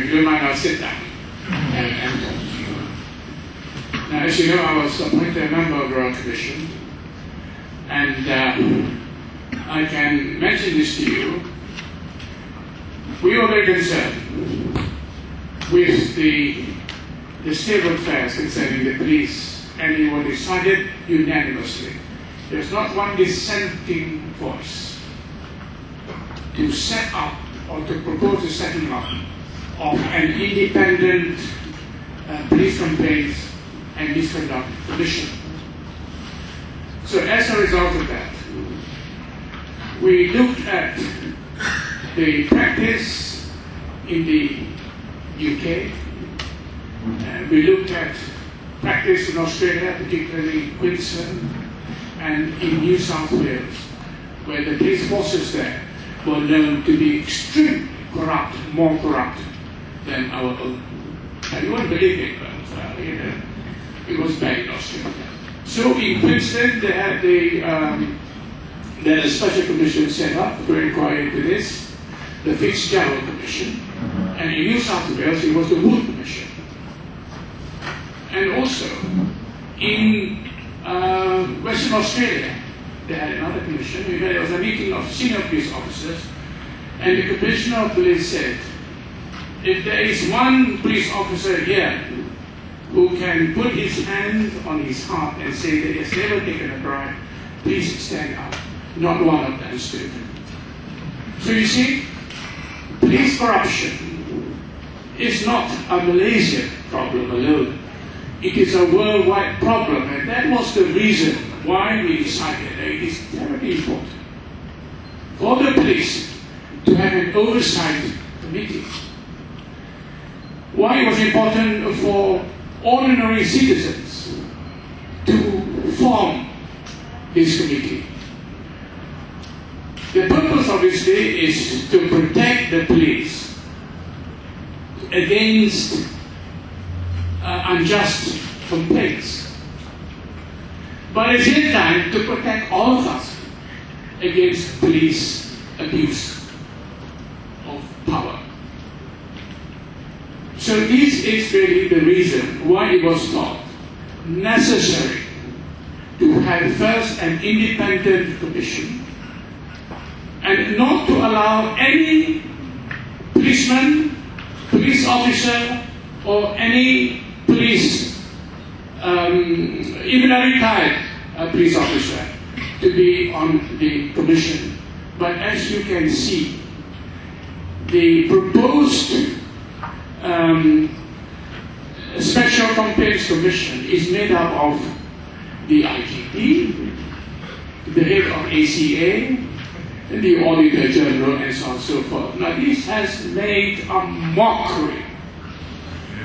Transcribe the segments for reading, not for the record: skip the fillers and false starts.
you don't mind, I'll sit down and talk to you. Now, as you know, I was appointed a member of the Royal Commission, and I can mention this to you. We were very concerned with the state of affairs concerning the police, and it was decided unanimously. There's not one dissenting voice to set up or to propose the setting up of an independent police complaints and misconduct commission. So as a result of that, we looked at the practice in the UK, and we looked at practice in Australia, particularly in Queensland and in New South Wales, where the police forces there were known to be extremely corrupt, more corrupt than our own. And you won't believe it, but it was bad in Australia. So in Queensland, they had a special commission set up to inquire into this, the Fitzgerald Commission, and in New South Wales, it was the Wood Commission. And also, in Western Australia, they had another commission. There was a meeting of senior police officers, and the Commissioner of Police said, if there is one police officer here who can put his hand on his heart and say that he has never taken a bribe, please stand up. Not one of them stood. So you see, police corruption is not a Malaysian problem alone. It is a worldwide problem, and that was the reason why we decided that it is very important for the police to have an oversight committee. Why it was important for ordinary citizens to form this committee. The purpose, obviously, is to protect the police against unjust complaints, but at the same time to protect all of us against police abuse of power. So this is really the reason why it was thought necessary to have first an independent commission, and not to allow any policeman, police officer, or any police, even a retired police officer, to be on the commission. But as you can see, the proposed Special Complaints Commission is made up of the IGP, the head of ACA, and the Auditor General, and so on and so forth. Now this has made a mockery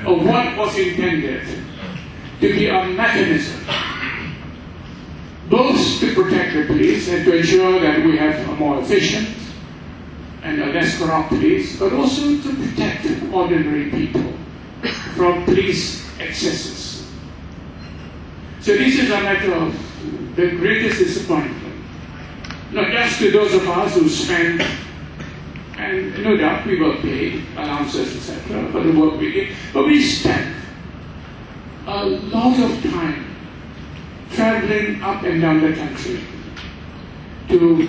of what was intended to be a mechanism both to protect the police and to ensure that we have a more efficient and a less corrupt police, but also to protect ordinary people from police excesses. So this is a matter of the greatest disappointment, not just to those of us who spend, and no doubt we were paid allowances, etc., for the work we did, but we spent a lot of time traveling up and down the country to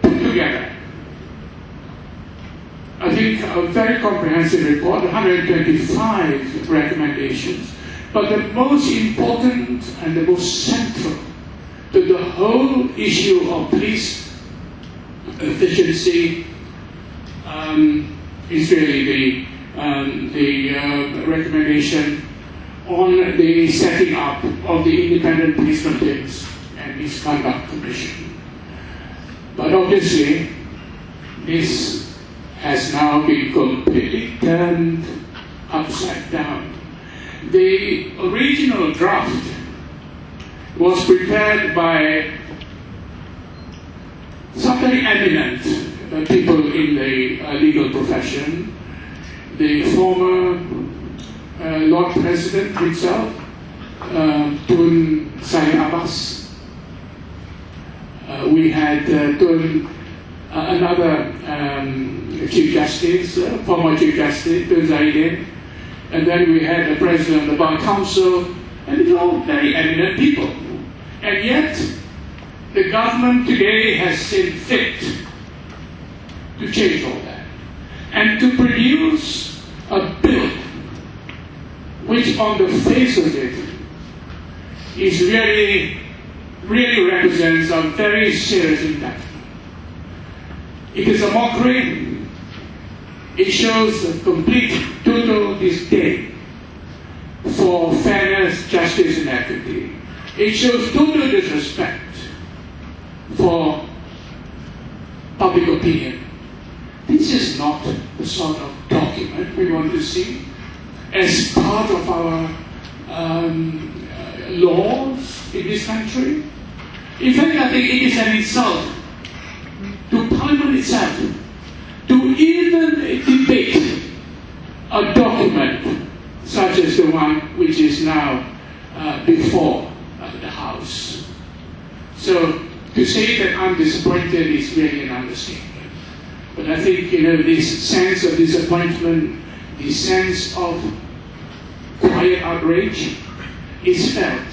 put together, I think, a very comprehensive report, 125 recommendations, but the most important and the most central to the whole issue of police efficiency is really the recommendation on the setting up of the Independent Police Complaints and Misconduct Commission. But obviously, this has now been completely turned upside down. The original draft was prepared by some very eminent people in the legal profession. The former Lord President himself, Tun Abbas. We had another Chief Justice, former Chief Justice, presiding, and then we had the President of the Bar Council, and these are all very eminent people. And yet, the government today has seen fit to change all that, and to produce a bill which on the face of it is really represents a very serious indictment. It is a mockery. It shows a complete, total disdain for fairness, justice, and equity. It shows total disrespect for public opinion. This is not the sort of document we want to see as part of our laws in this country. In fact, I think it is an insult to Parliament itself to even debate a document such as the one which is now before the House. So to say that I'm disappointed is really an understatement. But I think, this sense of disappointment, this sense of quiet outrage is felt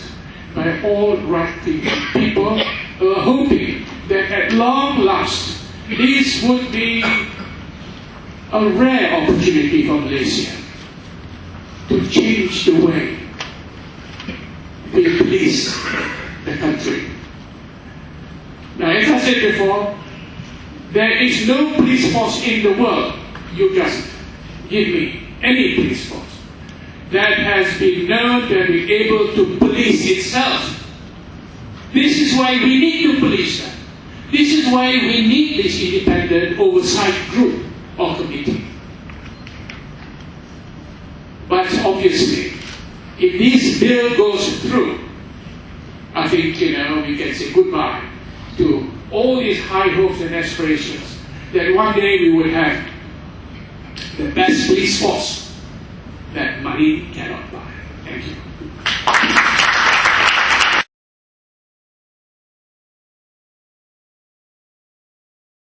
by all right-thinking people who are hoping that at long last this would be a rare opportunity for Malaysia to change the way we police the country. Now, as I said before, there is no police force in the world, you just give me any police force, that has been known to be able to police itself. This is why we need to police them. This is why we need this independent oversight group or committee. But obviously, if this bill goes through, I think, we can say goodbye to all these high hopes and aspirations that one day we would have the best police force that money cannot buy. Thank you.